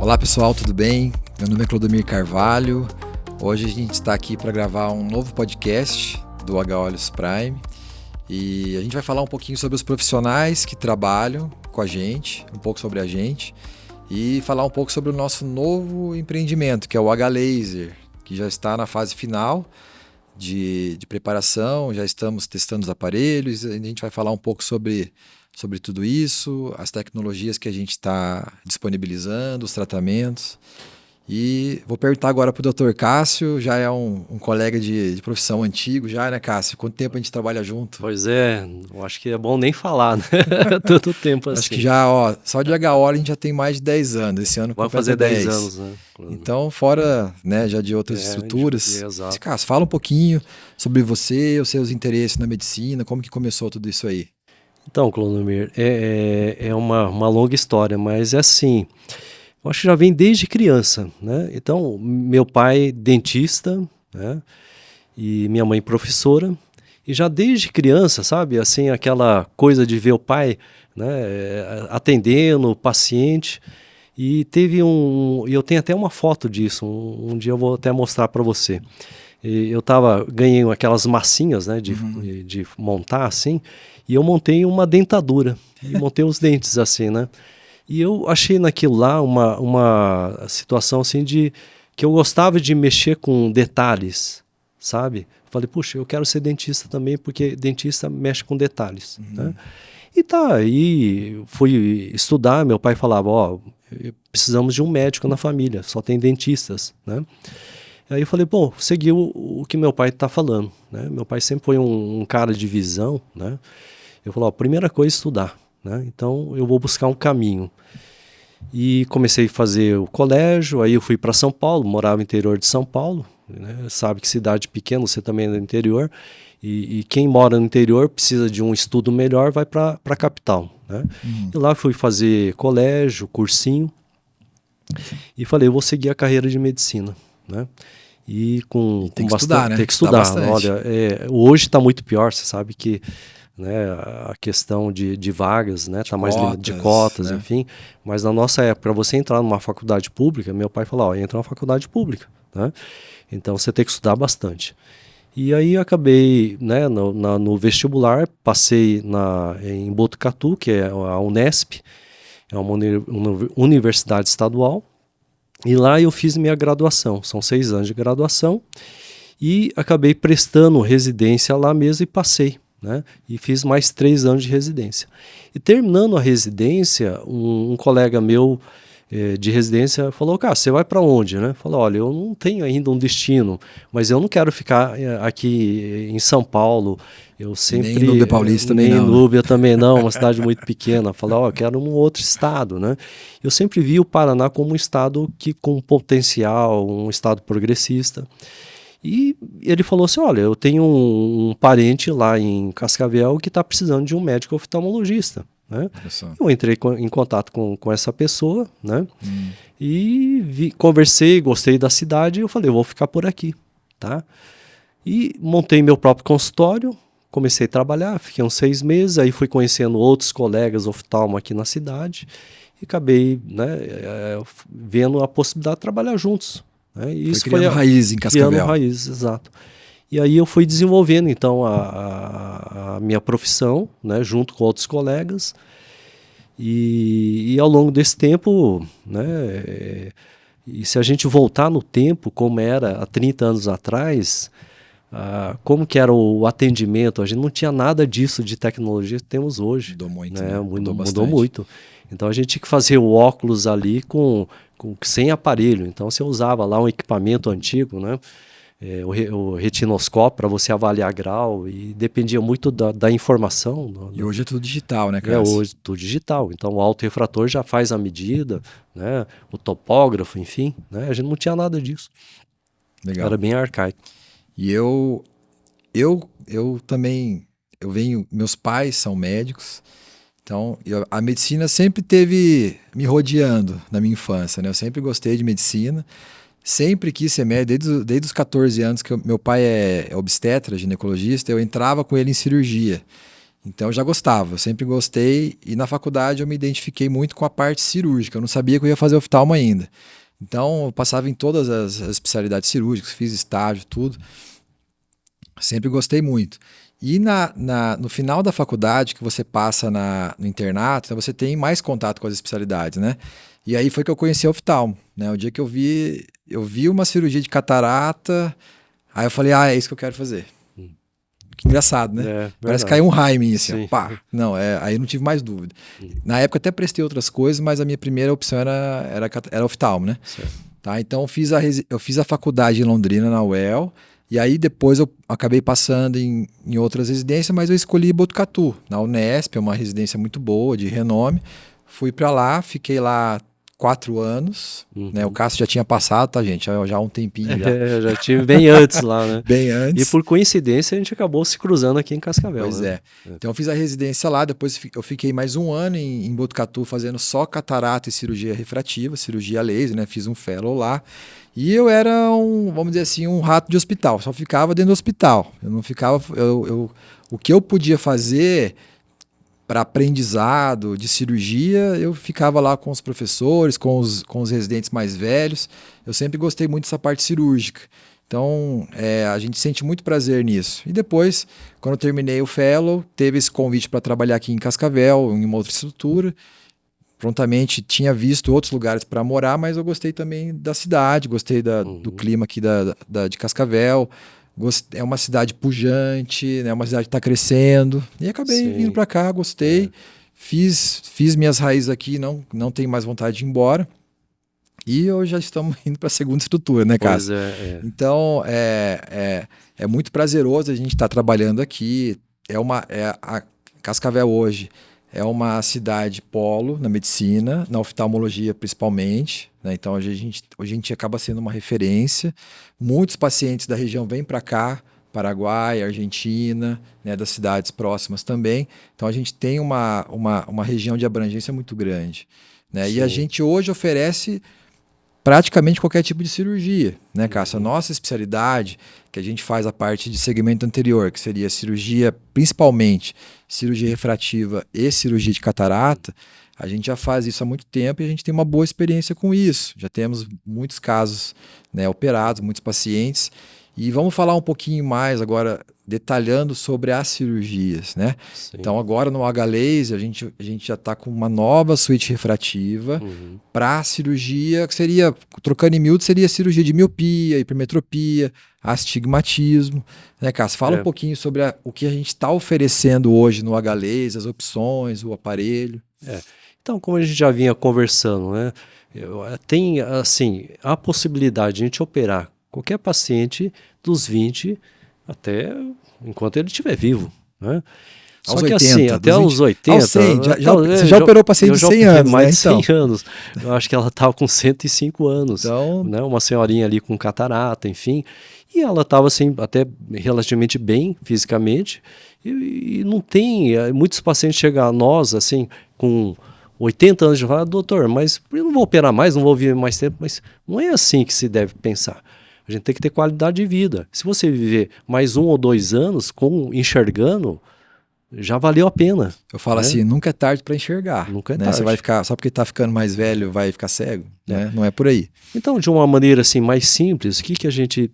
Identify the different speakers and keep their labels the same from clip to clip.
Speaker 1: Olá pessoal, tudo bem? Meu nome é Clodomir Carvalho. Hoje a gente está aqui para gravar um novo podcast do H-Olhos Prime e a gente vai falar um pouquinho sobre os profissionais que trabalham com a gente, um pouco sobre a gente e falar um pouco sobre o nosso novo empreendimento, que é o H-Laser, que já está na fase final de preparação, já estamos testando os aparelhos, a gente vai falar um pouco sobre tudo isso, as tecnologias que a gente está disponibilizando, os tratamentos. E vou perguntar agora para o Dr. Cássio, já é um colega de profissão antigo, já, né, Cássio? Quanto tempo a gente trabalha junto?
Speaker 2: Pois é, eu acho que é bom nem falar, né? Tanto tempo assim.
Speaker 1: Acho que já, só de HO a gente já tem mais de 10 anos, esse ano
Speaker 2: vai fazer 10 anos, né?
Speaker 1: Então, fora, né, já de outras estruturas.
Speaker 2: Exato.
Speaker 1: Cássio, fala um pouquinho sobre você, os seus interesses na medicina, como que começou tudo isso aí?
Speaker 2: Então, Clodomir, é uma longa história, mas é assim, eu acho que já vem desde criança, né? Então, meu pai dentista, né? E minha mãe professora, e já desde criança, sabe, assim, aquela coisa de ver o pai, né, atendendo o paciente, e eu tenho até uma foto disso, um dia eu vou até mostrar para você. Eu ganhei aquelas massinhas, né, de montar assim, e eu montei uma dentadura, e montei os dentes assim, né. E eu achei naquilo lá uma situação assim que eu gostava de mexer com detalhes, sabe. Falei, puxa, eu quero ser dentista também, porque dentista mexe com detalhes, né. E aí fui estudar, meu pai falava, precisamos de um médico na família, só tem dentistas, né. Aí eu falei, bom, segui o que meu pai está falando, né? Meu pai sempre foi um cara de visão, né? Eu falei, primeira coisa é estudar, né? Então eu vou buscar um caminho. E comecei a fazer o colégio, aí eu fui para São Paulo, morava no interior de São Paulo, né? Sabe que cidade pequena, você também é do interior, e quem mora no interior precisa de um estudo melhor, vai para a capital, né? E lá fui fazer colégio, cursinho, e falei, eu vou seguir a carreira de medicina, né? E
Speaker 1: tem que estudar, né?
Speaker 2: Tem que estudar. Olha, hoje está muito pior, você sabe que, né, a questão de vagas, né, está mais de cotas, né? Enfim. Mas na nossa época, para você entrar numa faculdade pública, meu pai falou, entra numa faculdade pública, né? Então você tem que estudar bastante. E aí acabei, né, no vestibular, passei em Botucatu, que é a Unesp, é uma universidade estadual. E lá eu fiz minha graduação, são 6 anos de graduação, e acabei prestando residência lá mesmo e passei, né? E fiz mais 3 anos de residência. E terminando a residência, um colega meu de residência falou, cara, você vai para onde, né? Falou, olha, eu não tenho ainda um destino, mas eu não quero ficar aqui em São Paulo. Eu sempre,
Speaker 1: nem Núbia Paulista também
Speaker 2: nem
Speaker 1: não.
Speaker 2: Núbia também não, uma cidade muito pequena. Falou, eu quero um outro estado, né? Eu sempre vi o Paraná como um estado com potencial, um estado progressista. E ele falou assim, olha, eu tenho um parente lá em Cascavel que está precisando de um médico oftalmologista, né? Eu entrei em contato com essa pessoa, né? E conversei, gostei da cidade, e eu falei, eu vou ficar por aqui, tá? E montei meu próprio consultório, comecei a trabalhar, fiquei uns 6 meses, aí fui conhecendo outros colegas oftalmo aqui na cidade e acabei, né, vendo a possibilidade de trabalhar juntos. Né? E
Speaker 1: isso foi criando raiz em Cascavel.
Speaker 2: Criando raiz, exato. E aí eu fui desenvolvendo então a minha profissão, né, junto com outros colegas, e ao longo desse tempo, né, e se a gente voltar no tempo, como era há 30 anos atrás, como que era o atendimento, a gente não tinha nada disso de tecnologia que temos hoje.
Speaker 1: Mudou muito,
Speaker 2: né?
Speaker 1: Mudou
Speaker 2: muito. Então a gente tinha que fazer o óculos ali sem aparelho, então você usava lá um equipamento antigo, né? O retinoscópio para você avaliar grau, e dependia muito da informação.
Speaker 1: E hoje é tudo digital, né, cara?
Speaker 2: Hoje é tudo digital. Então o autorrefrator já faz a medida, né? O topógrafo, enfim, né? A gente não tinha nada disso.
Speaker 1: Legal.
Speaker 2: Era bem arcaico.
Speaker 1: E eu também, meus pais são médicos, então a medicina sempre teve me rodeando na minha infância, né? Eu sempre gostei de medicina. Sempre quis ser médico, desde os 14 anos, que meu pai é obstetra, ginecologista, eu entrava com ele em cirurgia. Então eu já gostava, eu sempre gostei e na faculdade eu me identifiquei muito com a parte cirúrgica, eu não sabia que eu ia fazer oftalmo ainda. Então eu passava em todas as especialidades cirúrgicas, fiz estágio, tudo, sempre gostei muito. E no final da faculdade, que você passa no internato, então você tem mais contato com as especialidades, né? E aí foi que eu conheci o oftalmo, né? O dia que eu vi uma cirurgia de catarata, aí eu falei, é isso que eu quero fazer. Que engraçado, né?
Speaker 2: É,
Speaker 1: Parece que
Speaker 2: verdade.
Speaker 1: caiu um raio em mim, assim, ó,
Speaker 2: Sim.
Speaker 1: pá. Não, aí eu não tive mais dúvida. Na época até prestei outras coisas, mas a minha primeira opção era oftalmo, né?
Speaker 2: Certo.
Speaker 1: Tá, então eu fiz a faculdade em Londrina, na UEL, e aí depois eu acabei passando em outras residências, mas eu escolhi Botucatu, na Unesp, é uma residência muito boa, de renome. Fui para lá, fiquei lá 4 anos, né? O Cássio já tinha passado, tá, gente? Já há um tempinho já.
Speaker 2: Eu já tive bem antes lá, né?
Speaker 1: Bem
Speaker 2: E
Speaker 1: antes.
Speaker 2: por coincidência a gente acabou se cruzando aqui em Cascavel.
Speaker 1: Pois
Speaker 2: né?
Speaker 1: Então eu fiz a residência lá, depois eu fiquei mais um ano em Botucatu fazendo só catarata e cirurgia refrativa, cirurgia laser, né? Fiz um fellow lá. E eu era vamos dizer assim, um rato de hospital, só ficava dentro do hospital. Eu não ficava. O que eu podia fazer para aprendizado de cirurgia, eu ficava lá com os professores, com os residentes mais velhos. Eu sempre gostei muito dessa parte cirúrgica. Então, a gente sente muito prazer nisso. E depois, quando eu terminei o fellow, teve esse convite para trabalhar aqui em Cascavel, em uma outra estrutura. Prontamente tinha visto outros lugares para morar, mas eu gostei também da cidade, gostei do clima aqui de Cascavel. É uma cidade pujante, né? Uma cidade que está crescendo. E acabei vindo para cá, gostei. Fiz minhas raízes aqui, não tenho mais vontade de ir embora. E hoje já estamos indo para a segunda estrutura, né, Cássio? Então, é muito prazeroso a gente estar trabalhando aqui. A Cascavel hoje é uma cidade polo na medicina, na oftalmologia principalmente, né? Então, hoje a gente acaba sendo uma referência. Muitos pacientes da região vêm para cá, Paraguai, Argentina, né, das cidades próximas também. Então, a gente tem uma região de abrangência muito grande, né? E a gente hoje oferece praticamente qualquer tipo de cirurgia, né, Cássio? A nossa especialidade, que a gente faz a parte de segmento anterior, que seria cirurgia, principalmente cirurgia refrativa e cirurgia de catarata, a gente já faz isso há muito tempo e a gente tem uma boa experiência com isso. Já temos muitos casos, né, operados, muitos pacientes. E vamos falar um pouquinho mais agora, detalhando sobre as cirurgias, né? Então agora no H-Laser a gente já está com uma nova suíte refrativa para cirurgia, que seria, trocando em miúdo, seria cirurgia de miopia, hipermetropia, astigmatismo, né, Cássio? Fala um pouquinho sobre o que a gente está oferecendo hoje no H-Laser, as opções, o aparelho.
Speaker 2: Então, como a gente já vinha conversando, né? Tem, assim, a possibilidade de a gente operar qualquer paciente dos 20 até enquanto ele estiver vivo, né? Só
Speaker 1: aos
Speaker 2: que
Speaker 1: 80,
Speaker 2: assim, até os 80...
Speaker 1: Aos 100, você já operou paciente de 100 anos,
Speaker 2: mais
Speaker 1: né?
Speaker 2: de 100 anos. Eu acho que ela estava com 105 anos,
Speaker 1: então,
Speaker 2: né? Uma senhorinha ali com catarata, enfim. E ela estava assim, até relativamente bem fisicamente. E não tem... Muitos pacientes chegam a nós, assim, com 80 anos de falar, doutor, mas eu não vou operar mais, não vou viver mais tempo. Mas não é assim que se deve pensar. A gente tem que ter qualidade de vida. Se você viver mais 1 ou 2 anos enxergando, já valeu a pena.
Speaker 1: Eu falo assim, nunca é tarde para enxergar.
Speaker 2: Nunca é
Speaker 1: né?
Speaker 2: tarde.
Speaker 1: Você vai ficar, só porque está ficando mais velho, vai ficar cego, né? Não é por aí.
Speaker 2: Então, de uma maneira assim mais simples, o que a gente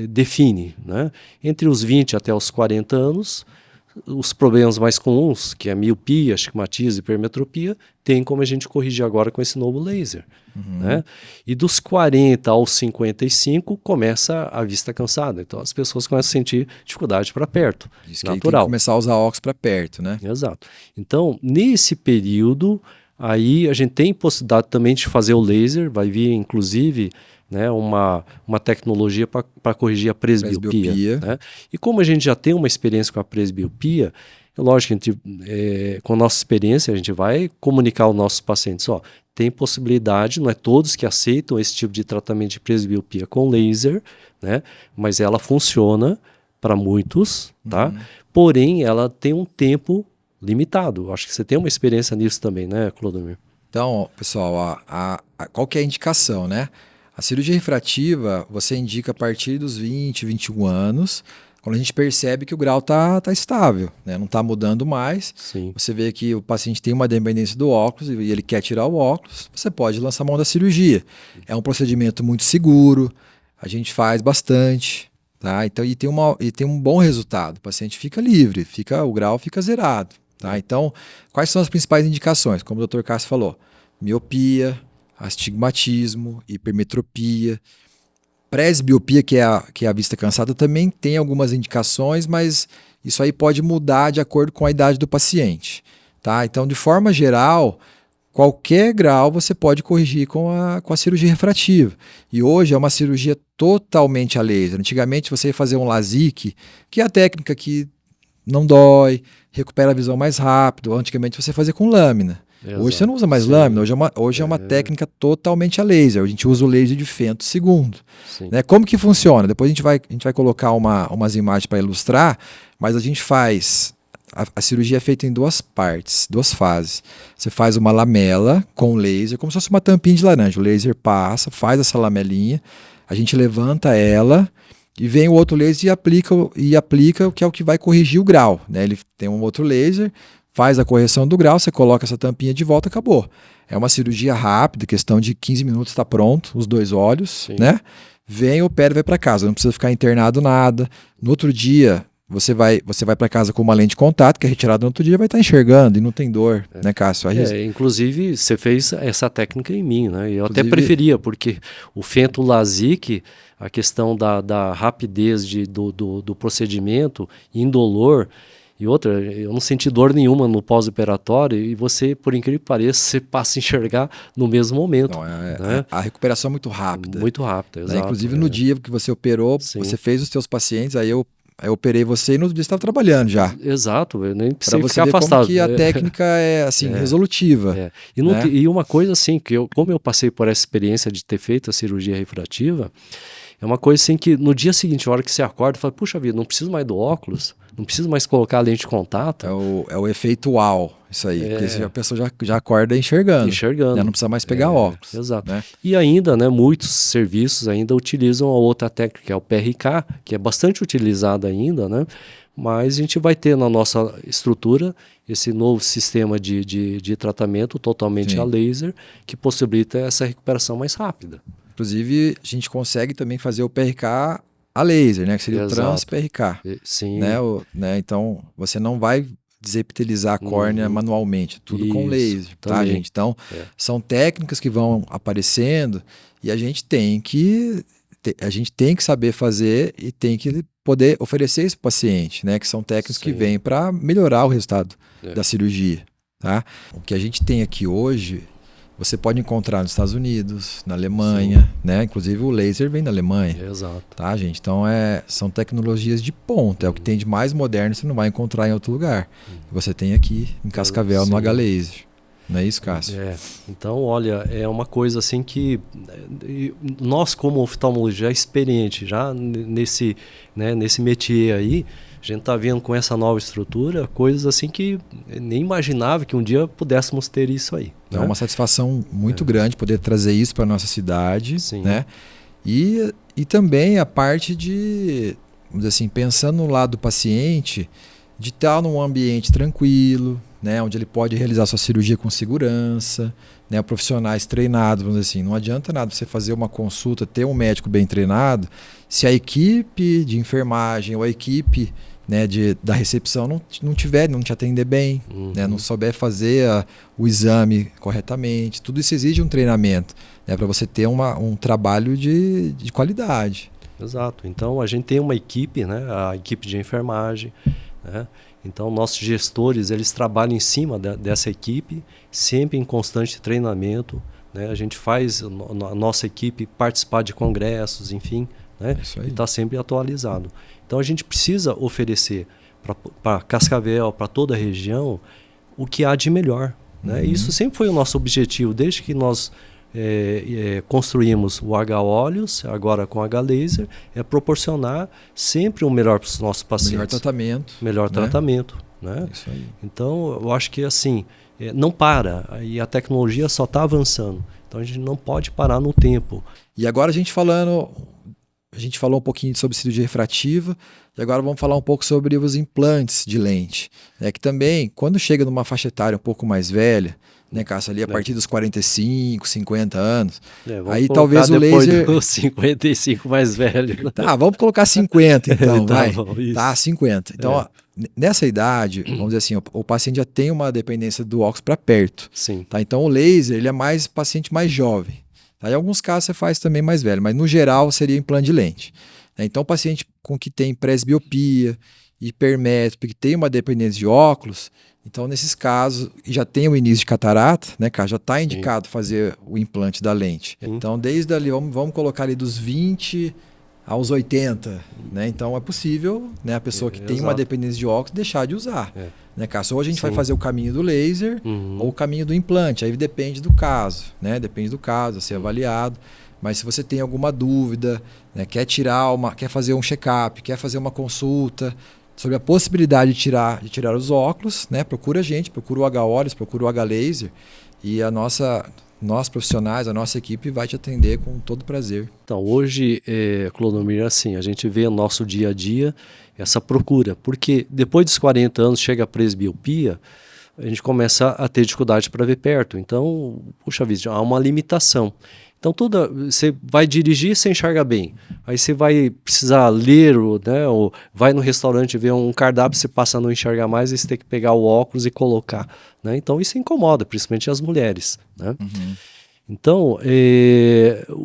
Speaker 2: define, né? Entre os 20 até os 40 anos, os problemas mais comuns, que é miopia, astigmatismo, hipermetropia, tem como a gente corrigir agora com esse novo laser. Né? E dos 40 aos 55 começa a vista cansada. Então as pessoas começam a sentir dificuldade para perto.
Speaker 1: Diz que
Speaker 2: natural.
Speaker 1: Tem que começar a usar óculos para perto, né?
Speaker 2: Exato. Então, nesse período, aí a gente tem possibilidade também de fazer o laser, vai vir inclusive, né, uma tecnologia para corrigir a presbiopia. Né? E como a gente já tem uma experiência com a presbiopia, é lógico que a gente, com a nossa experiência, a gente vai comunicar aos nossos pacientes, ó, tem possibilidade, não é todos que aceitam esse tipo de tratamento de presbiopia com laser, né? Mas ela funciona para muitos, tá? Porém, ela tem um tempo limitado. Acho que você tem uma experiência nisso também, né, Clodomir?
Speaker 1: Então, pessoal, qual que é a indicação, né? A cirurgia refrativa você indica a partir dos 20, 21 anos. quando a gente percebe que o grau tá estável, né? Não está mudando mais.
Speaker 2: Sim.
Speaker 1: Você vê que o paciente tem uma dependência do óculos e ele quer tirar o óculos, você pode lançar mão da cirurgia. É um procedimento muito seguro, a gente faz bastante, tá? Então, e tem um bom resultado. O paciente fica livre, o grau fica zerado, tá? Então, quais são as principais indicações? Como o Dr. Cássio falou, miopia, astigmatismo, hipermetropia. Presbiopia, que é a vista cansada, também tem algumas indicações, mas isso aí pode mudar de acordo com a idade do paciente, tá? Então, de forma geral, qualquer grau você pode corrigir com a cirurgia refrativa. E hoje é uma cirurgia totalmente a laser. Antigamente você ia fazer um LASIK, que é a técnica que não dói, recupera a visão mais rápido. Antigamente você fazia com lâmina.
Speaker 2: Exato.
Speaker 1: Hoje você não usa mais lâmina, hoje é uma técnica totalmente a laser. A gente usa o laser de Fento II. Né? Como que funciona? Depois a gente vai colocar umas imagens para ilustrar, mas a gente faz... A cirurgia é feita em duas partes, duas fases. Você faz uma lamela com laser, como se fosse uma tampinha de laranja. O laser passa, faz essa lamelinha, a gente levanta ela e vem o outro laser e aplica o que é o que vai corrigir o grau. Né? Ele tem um outro laser, faz a correção do grau, você coloca essa tampinha de volta, acabou. É uma cirurgia rápida, questão de 15 minutos está pronto, os dois olhos, né? Vem, opera e vai para casa, não precisa ficar internado nada. No outro dia, você vai para casa com uma lente de contato, que é retirada no outro dia, vai estar enxergando e não tem dor, né, Cássio?
Speaker 2: Inclusive, você fez essa técnica em mim, né? Eu até preferia, porque o Fento LASIK, a questão da rapidez do procedimento, indolor. E outra, eu não senti dor nenhuma no pós-operatório e você, por incrível que pareça, você passa a enxergar no mesmo momento. Não,
Speaker 1: né? A recuperação é muito rápida.
Speaker 2: Muito rápida, exato.
Speaker 1: Inclusive no dia que você operou, você fez os seus pacientes, aí eu operei você e no outro dia você estava trabalhando já.
Speaker 2: Exato, eu nem precisei
Speaker 1: ficar afastado. Como que a técnica é assim, resolutiva.
Speaker 2: E uma coisa assim, como eu passei por essa experiência de ter feito a cirurgia refrativa, é uma coisa assim que no dia seguinte, a hora que você acorda, fala, puxa vida, não preciso mais do óculos, não preciso mais colocar a lente de contato.
Speaker 1: É o efeito uau, isso aí. Porque a pessoa já acorda enxergando. Né? Não precisa mais pegar óculos.
Speaker 2: Exato.
Speaker 1: Né?
Speaker 2: E ainda, né, muitos serviços ainda utilizam a outra técnica, que é o PRK, que é bastante utilizada ainda, né? Mas a gente vai ter na nossa estrutura esse novo sistema de tratamento totalmente a laser, que possibilita essa recuperação mais rápida.
Speaker 1: Inclusive, a gente consegue também fazer o PRK a laser, né? Que seria o trans-PRK.
Speaker 2: Sim.
Speaker 1: Né? Então, você não vai desepitelizar a córnea manualmente, tudo com laser, tá, gente? Então, são técnicas que vão aparecendo e a gente tem que saber fazer e tem que poder oferecer isso para o paciente, né? Que são técnicas que vêm para melhorar o resultado da cirurgia, tá? O que a gente tem aqui hoje, você pode encontrar nos Estados Unidos, na Alemanha, né? Inclusive o laser vem da Alemanha.
Speaker 2: Exato.
Speaker 1: Tá, gente? Então são tecnologias de ponta. É o que tem de mais moderno, você não vai encontrar em outro lugar. Você tem aqui em Cascavel, no H-Laser. Não é isso, Cássio?
Speaker 2: Então, olha, é uma coisa assim que nós, como oftalmologia experiente, já nesse métier aí, a gente está vendo com essa nova estrutura coisas assim que nem imaginava que um dia pudéssemos ter isso aí.
Speaker 1: É uma satisfação muito grande poder trazer isso para a nossa cidade, né? E também a parte de, vamos dizer assim, pensando no lado do paciente, de estar num ambiente tranquilo, né, onde ele pode realizar sua cirurgia com segurança, né, profissionais treinados, vamos dizer assim. Não adianta nada você fazer uma consulta, ter um médico bem treinado, se a equipe de enfermagem ou a equipe, né, da recepção não te atender bem, né, não souber fazer o exame corretamente. Tudo isso exige um treinamento, né, para você ter um trabalho de qualidade.
Speaker 2: Exato. Então a gente tem uma equipe, né, a equipe de enfermagem, né? Então nossos gestores, eles trabalham em cima dessa equipe, sempre em constante treinamento, né? A gente faz a nossa equipe participar de congressos, enfim, né? E está sempre atualizado. Então a gente precisa oferecer para Cascavel, para toda a região, o que há de melhor, né? Isso sempre foi o nosso objetivo, desde que nós construímos o H-Olhos, agora com H-Laser, é proporcionar sempre o melhor para os nossos pacientes.
Speaker 1: Melhor tratamento.
Speaker 2: Né?
Speaker 1: Isso aí.
Speaker 2: Então, eu acho que assim, não para, e a tecnologia só está avançando. Então, a gente não pode parar no tempo.
Speaker 1: E agora a gente falando a gente falou um pouquinho sobre cirurgia refrativa e agora vamos falar um pouco sobre os implantes de lente. Que também, quando chega numa faixa etária um pouco mais velha, né, Cássio, ali a partir dos 45, 50 anos, aí talvez o laser...
Speaker 2: Dos 55 mais velho.
Speaker 1: Tá, vamos colocar 50 então,
Speaker 2: Tá
Speaker 1: vai.
Speaker 2: bom, isso.
Speaker 1: Tá, 50. Então, ó, nessa idade, vamos dizer assim, o paciente já tem uma dependência do óculos para perto.
Speaker 2: Sim.
Speaker 1: Tá? Então o laser, ele é mais paciente mais jovem. Tá? Em alguns casos você faz também mais velho, mas no geral seria implante de lente. Tá? Então o paciente com que tem presbiopia, hipermétrope, que tem uma dependência de óculos, então nesses casos, e já tem o início de catarata, né, cara? Já está indicado fazer o implante da lente. Então desde ali, vamos colocar ali dos 20 aos 80, né? Então é possível, né, a pessoa que tem uma dependência de óculos deixar de usar. Né, Cássio? Ou a gente vai fazer o caminho do laser ou o caminho do implante, aí depende do caso, né? Depende do caso, a ser avaliado. Mas se você tem alguma dúvida, né, quer fazer um check-up, quer fazer uma consulta sobre a possibilidade de tirar os óculos, né? Procura a gente, procura o H-Olhos, procura o H-Laser e nós profissionais, a nossa equipe vai te atender com todo prazer.
Speaker 2: Então, hoje, Clodomir, assim, a gente vê no nosso dia a dia essa procura, porque depois dos 40 anos chega a presbiopia, a gente começa a ter dificuldade para ver perto. Então, puxa vida, há uma limitação. Então, você vai dirigir, você enxerga bem. Aí você vai precisar ler, né, ou vai no restaurante ver um cardápio, você passa a não enxergar mais, e você tem que pegar o óculos e colocar. Né? Então, isso incomoda, principalmente as mulheres. Né? Então,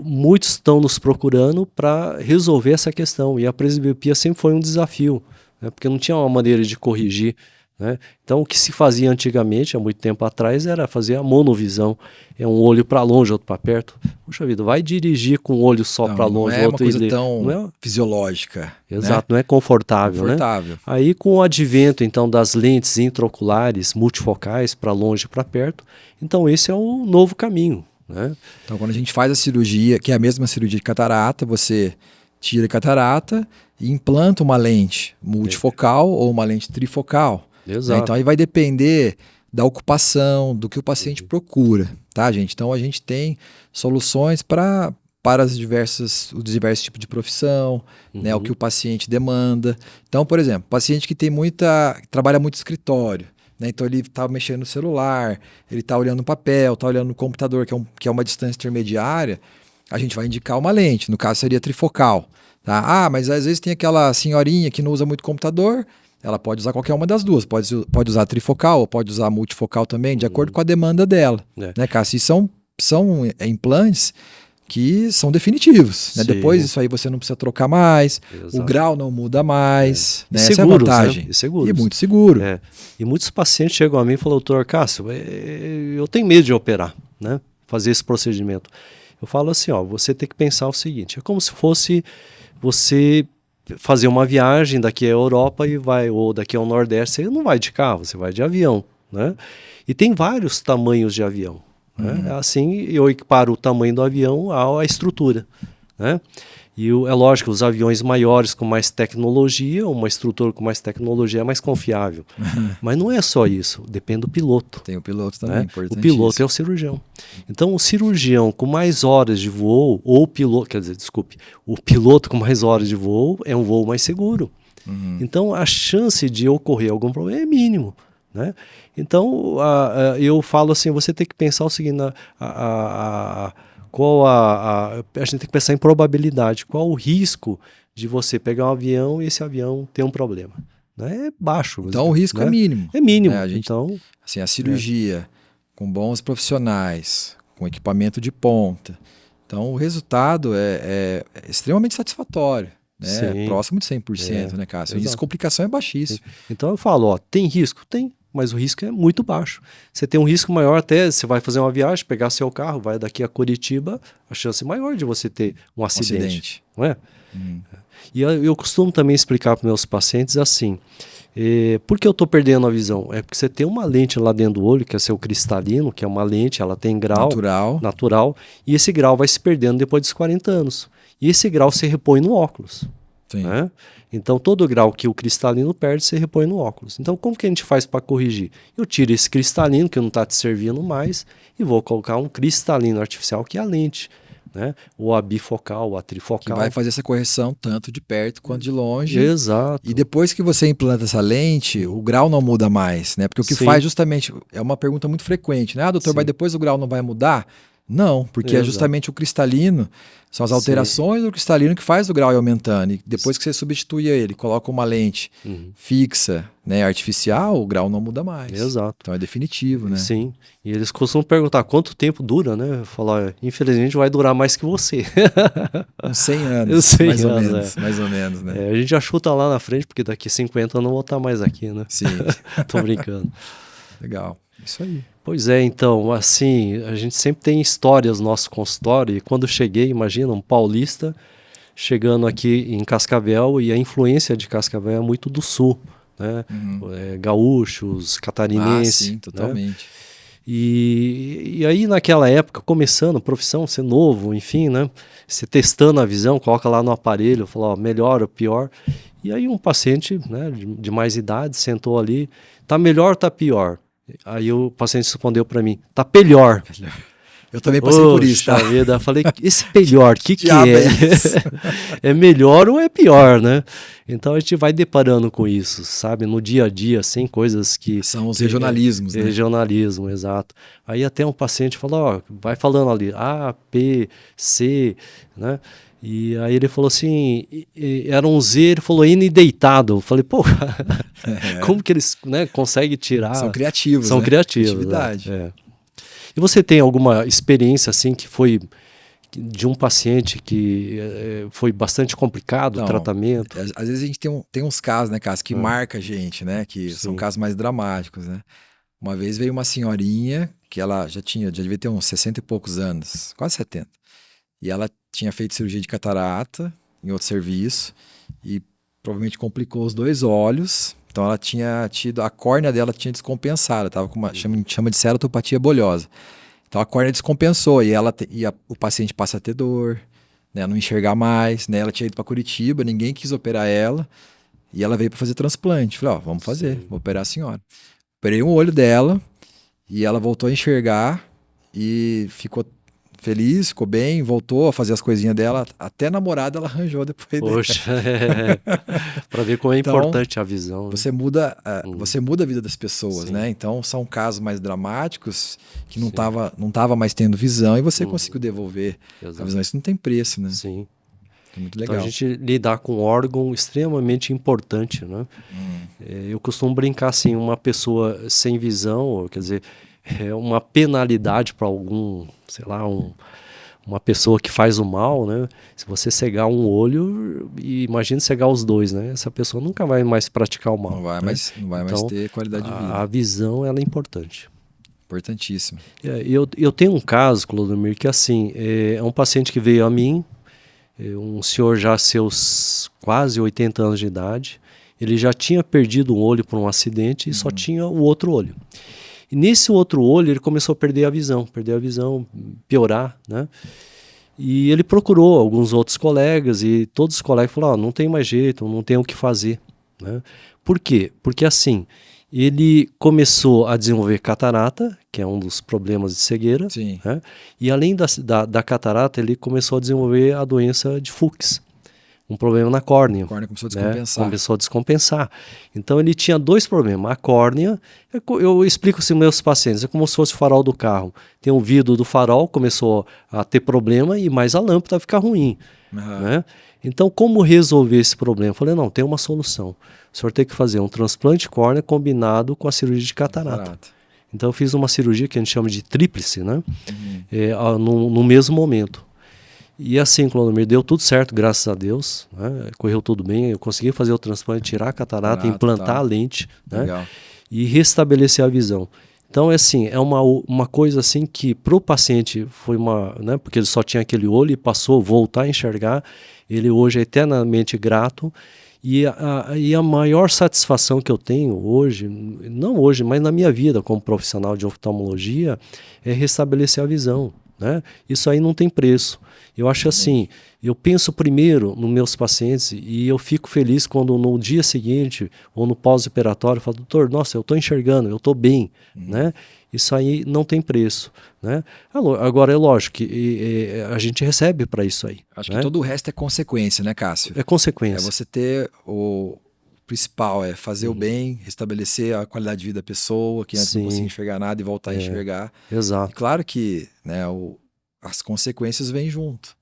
Speaker 2: muitos estão nos procurando para resolver essa questão. E a presbiopia sempre foi um desafio, né? Porque não tinha uma maneira de corrigir. Né? Então o que se fazia antigamente, há muito tempo atrás, era fazer a monovisão, um olho para longe, outro para perto. Puxa vida, vai dirigir com um olho só para longe,
Speaker 1: não é
Speaker 2: outro
Speaker 1: uma coisa tão fisiológica.
Speaker 2: Exato,
Speaker 1: né?
Speaker 2: Não é confortável. Né? Aí com o advento então das lentes intraoculares multifocais para longe e para perto, então esse é o novo caminho. Né?
Speaker 1: Então quando a gente faz a cirurgia, que é a mesma cirurgia de catarata, você tira a catarata e implanta uma lente multifocal ou uma lente trifocal.
Speaker 2: Exato.
Speaker 1: Então aí vai depender da ocupação, do que o paciente procura, tá, gente? Então a gente tem soluções para os diversos tipos de profissão, né, o que o paciente demanda. Então, por exemplo, paciente que trabalha muito escritório, né, então ele está mexendo no celular, ele está olhando no papel, está olhando no computador, que é uma distância intermediária, a gente vai indicar uma lente, no caso seria trifocal. Tá? Mas às vezes tem aquela senhorinha que não usa muito computador, ela pode usar qualquer uma das duas, pode usar trifocal ou pode usar multifocal também, de acordo com a demanda dela. Né, Cássio? E são implantes que são definitivos. Né? Depois isso aí você não precisa trocar mais, o grau não muda mais. Né? Essa é a vantagem.
Speaker 2: Né? E
Speaker 1: muito seguro.
Speaker 2: E muitos pacientes chegam a mim e falam, doutor Cássio, eu tenho medo de operar, né? Fazer esse procedimento. Eu falo assim, você tem que pensar o seguinte, é como se fosse você fazer uma viagem daqui à Europa ou daqui ao Nordeste, você não vai de carro, você vai de avião, né? E tem vários tamanhos de avião, né? Assim, eu equiparo o tamanho do avião à estrutura, né? E é lógico, os aviões maiores com mais tecnologia, uma estrutura com mais tecnologia é mais confiável. Mas não é só isso, depende do piloto.
Speaker 1: Tem o piloto também, importante.
Speaker 2: O piloto é o cirurgião. Então, o cirurgião com mais horas de voo, o piloto com mais horas de voo é um voo mais seguro. Então, a chance de ocorrer algum problema é mínimo. Né? Então, eu falo assim, você tem que pensar o seguinte, a gente tem que pensar em probabilidade, qual o risco de você pegar um avião e esse avião ter um problema. Né? É baixo.
Speaker 1: Então o risco é mínimo.
Speaker 2: É mínimo.
Speaker 1: Então, assim, a cirurgia com bons profissionais, com equipamento de ponta, então o resultado é extremamente satisfatório. Né? Próximo de 100%, né, Cássio? E a complicação é baixíssima.
Speaker 2: Então eu falo, tem risco? Tem. Mas o risco é muito baixo. Você tem um risco maior até, você vai fazer uma viagem, pegar seu carro, vai daqui a Curitiba, a chance é maior de você ter um acidente. Não é? E eu costumo também explicar para meus pacientes assim, por que eu estou perdendo a visão? É porque você tem uma lente lá dentro do olho, que é seu cristalino, que é uma lente, ela tem grau natural, e esse grau vai se perdendo depois dos 40 anos. E esse grau se repõe no óculos. Né? Então todo grau que o cristalino perde, você repõe no óculos. Então como que a gente faz para corrigir? Eu tiro esse cristalino que não está te servindo mais e vou colocar um cristalino artificial que é a lente. né? Ou a bifocal, ou a
Speaker 1: Que
Speaker 2: trifocal.
Speaker 1: vai fazer essa correção tanto de perto quanto de longe.
Speaker 2: Exato.
Speaker 1: E depois que você implanta essa lente, o grau não muda mais, né? Porque o que
Speaker 2: Sim.
Speaker 1: faz justamente, é uma pergunta muito frequente, né? Ah, doutor,
Speaker 2: Sim.
Speaker 1: mas depois o grau não vai mudar? Não, porque é
Speaker 2: Exato.
Speaker 1: justamente o cristalino, são as
Speaker 2: Sim.
Speaker 1: alterações do cristalino que faz o grau ir aumentando. E depois que você substitui ele, coloca uma lente fixa, né, artificial, o grau não muda mais.
Speaker 2: Exato.
Speaker 1: Então é definitivo, né?
Speaker 2: Sim. E eles costumam perguntar quanto tempo dura, né? Falar, infelizmente vai durar mais que você.
Speaker 1: Uns 100 anos,
Speaker 2: 100
Speaker 1: mais ou
Speaker 2: anos,
Speaker 1: menos, mais ou menos, né?
Speaker 2: a gente já chuta lá na frente, porque daqui 50 eu não vou estar mais aqui, né?
Speaker 1: Sim.
Speaker 2: Tô brincando.
Speaker 1: Legal. Isso aí.
Speaker 2: Pois é, então, assim, a gente sempre tem histórias no nosso consultório, e quando eu cheguei, imagina, um paulista chegando aqui em Cascavel, e a influência de Cascavel é muito do sul, né? Gaúchos, catarinenses.
Speaker 1: Sim, totalmente.
Speaker 2: Né? E aí naquela época, começando, profissão, ser novo, enfim, né? Você testando a visão, coloca lá no aparelho, fala, ó, melhor ou pior. E aí um paciente, né, de mais idade sentou ali, tá melhor ou tá pior? Aí o paciente respondeu para mim, tá pelhor.
Speaker 1: Eu também passei por isso, tá?
Speaker 2: Vida, falei, esse pelhor, que
Speaker 1: diabo
Speaker 2: é?
Speaker 1: é isso?
Speaker 2: É melhor ou é pior, né? Então a gente vai deparando com isso, sabe? No dia a dia, assim, coisas que...
Speaker 1: São os regionalismos, né?
Speaker 2: Regionalismo, exato. Aí até um paciente falou, ó, vai falando ali, A, P, C, né? E aí ele falou assim, era um Z, ele falou N deitado. Eu falei, pô, como que eles, né, conseguem tirar?
Speaker 1: São criativos,
Speaker 2: São
Speaker 1: né?
Speaker 2: criativos.
Speaker 1: Criatividade.
Speaker 2: E você tem alguma experiência assim que foi de um paciente que foi bastante complicado o tratamento?
Speaker 1: Às vezes a gente tem uns casos, né, Cássio, que marca a gente, né? Que são casos mais dramáticos, né? Uma vez veio uma senhorinha que ela já devia ter uns 60 e poucos anos, quase 70. E ela tinha feito cirurgia de catarata em outro serviço e provavelmente complicou os 2 olhos. Então ela tinha tido, a córnea dela tinha descompensado, estava com uma chama de ceratopatia bolhosa. Então a córnea descompensou e o paciente passa a ter dor, né, não enxergar mais, né? Ela tinha ido para Curitiba, ninguém quis operar ela e ela veio para fazer transplante. Falei, ó, vamos fazer, vou operar a senhora. Operei um olho dela e ela voltou a enxergar e ficou feliz, ficou bem, voltou a fazer as coisinhas dela, até namorada ela arranjou depois.
Speaker 2: Poxa, para ver como é importante a visão.
Speaker 1: Você muda, você muda a vida das pessoas, né? Então são casos mais dramáticos que não tava mais tendo visão e você conseguiu devolver a visão. Isso não tem preço, né?
Speaker 2: Sim.
Speaker 1: É muito legal.
Speaker 2: Então a gente lidar com um órgão extremamente importante, né? Eu costumo brincar assim, uma pessoa sem visão, quer dizer, é uma penalidade para algum, sei lá, uma pessoa que faz o mal, né? Se você cegar um olho, imagine cegar os 2, né? Essa pessoa nunca vai mais praticar o mal.
Speaker 1: Não vai,
Speaker 2: né?
Speaker 1: não vai mais ter qualidade de vida.
Speaker 2: A visão, ela é importante.
Speaker 1: Importantíssimo.
Speaker 2: Eu tenho um caso, Clodomir, que assim, é um paciente que veio a mim, um senhor já seus quase 80 anos de idade, ele já tinha perdido um olho por um acidente e só tinha o outro olho. E nesse outro olho ele começou a perder a visão, piorar, né? E ele procurou alguns outros colegas e todos os colegas falaram, não tem mais jeito, não tem o que fazer, né? Por quê? Porque assim, ele começou a desenvolver catarata, que é um dos problemas de cegueira, né? E além da catarata, ele começou a desenvolver a doença de Fuchs, um problema na córnea.
Speaker 1: A córnea começou a descompensar.
Speaker 2: Né? Começou a descompensar. Então ele tinha 2 problemas. A córnea, eu explico assim aos meus pacientes, é como se fosse o farol do carro. Tem o vidro do farol, começou a ter problema e mais a lâmpada ficar ruim. Né? Então como resolver esse problema? Eu falei, não, tem uma solução. O senhor tem que fazer um transplante de córnea combinado com a cirurgia de catarata. Então eu fiz uma cirurgia que a gente chama de tríplice, né? No mesmo momento. E assim, Clodomir, deu tudo certo, graças a Deus, né? Correu tudo bem, eu consegui fazer o transplante, tirar a catarata, implantar a lente, né? E restabelecer a visão. Então, assim, é uma coisa assim que para o paciente foi né? Porque ele só tinha aquele olho e passou a voltar a enxergar, ele hoje é eternamente grato. E a maior satisfação que eu tenho hoje, não hoje, mas na minha vida como profissional de oftalmologia, é restabelecer a visão. Né? Isso aí não tem preço. Eu acho assim, eu penso primeiro nos meus pacientes e eu fico feliz quando no dia seguinte ou no pós-operatório eu falo, doutor, nossa, eu estou enxergando, eu estou bem, né? Isso aí não tem preço, né? Agora é lógico que a gente recebe para isso aí.
Speaker 1: Acho
Speaker 2: né?
Speaker 1: que todo o resto é consequência, né, Cássio?
Speaker 2: É consequência.
Speaker 1: É você ter o principal, é fazer o bem, restabelecer a qualidade de vida da pessoa, que antes não conseguia enxergar nada e voltar a enxergar.
Speaker 2: Exato.
Speaker 1: E claro que, né, as consequências vêm junto,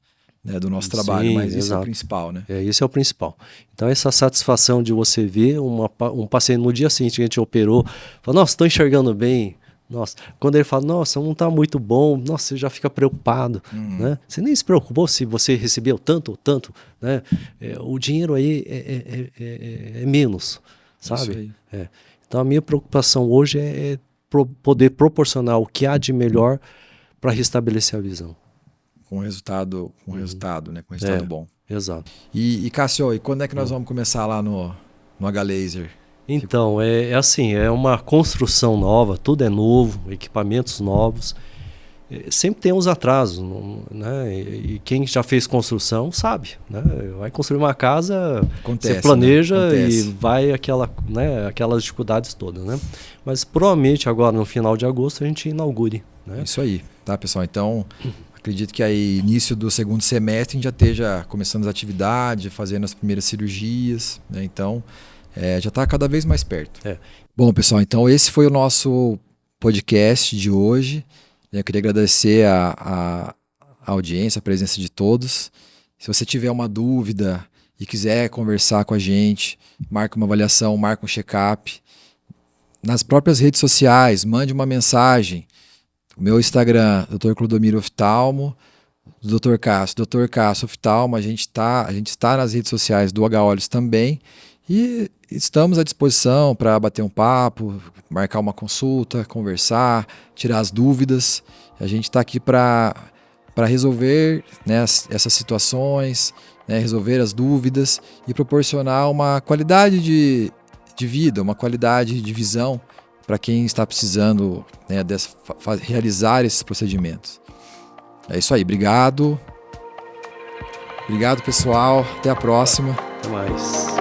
Speaker 1: né, do nosso trabalho, mas isso é o principal, né?
Speaker 2: Isso é o principal. Então essa satisfação de você ver um paciente no dia seguinte que a gente operou, fala, nossa, estou enxergando bem. Nossa, quando ele fala, nossa, não está muito bom, nossa, você já fica preocupado, né? Você nem se preocupou se você recebeu tanto ou tanto, né? O dinheiro aí é menos, sabe? Então a minha preocupação hoje é poder proporcionar o que há de melhor para restabelecer a visão.
Speaker 1: Com resultado, né? Com resultado bom.
Speaker 2: Exato.
Speaker 1: E Cássio, e quando é que nós vamos começar lá no H-Laser?
Speaker 2: Então, assim, é uma construção nova, tudo é novo, equipamentos novos. Sempre tem uns atrasos, né? E quem já fez construção sabe, né? Vai construir uma casa, você planeja, né? E vai aquelas dificuldades todas, né? Mas provavelmente agora no final de agosto a gente inaugure, né?
Speaker 1: Isso aí, tá, pessoal? Então, acredito que aí início do segundo semestre a gente já esteja começando as atividades, fazendo as primeiras cirurgias, né? Então, já está cada vez mais perto. Bom, pessoal, então esse foi o nosso podcast de hoje. Eu queria agradecer a audiência, a presença de todos. Se você tiver uma dúvida e quiser conversar com a gente, marque uma avaliação, marque um check-up. Nas próprias redes sociais, mande uma mensagem. O meu Instagram, Dr. Clodomiro Oftalmo, do Dr. Cássio Oftalmo. A gente está nas redes sociais do H-Olhos também. E estamos à disposição para bater um papo, marcar uma consulta, conversar, tirar as dúvidas. A gente está aqui para resolver, né, essas situações, né, resolver as dúvidas e proporcionar uma qualidade de vida, uma qualidade de visão para quem está precisando, né, realizar esses procedimentos. É isso aí, obrigado. Obrigado, pessoal. Até a próxima.
Speaker 2: Até mais.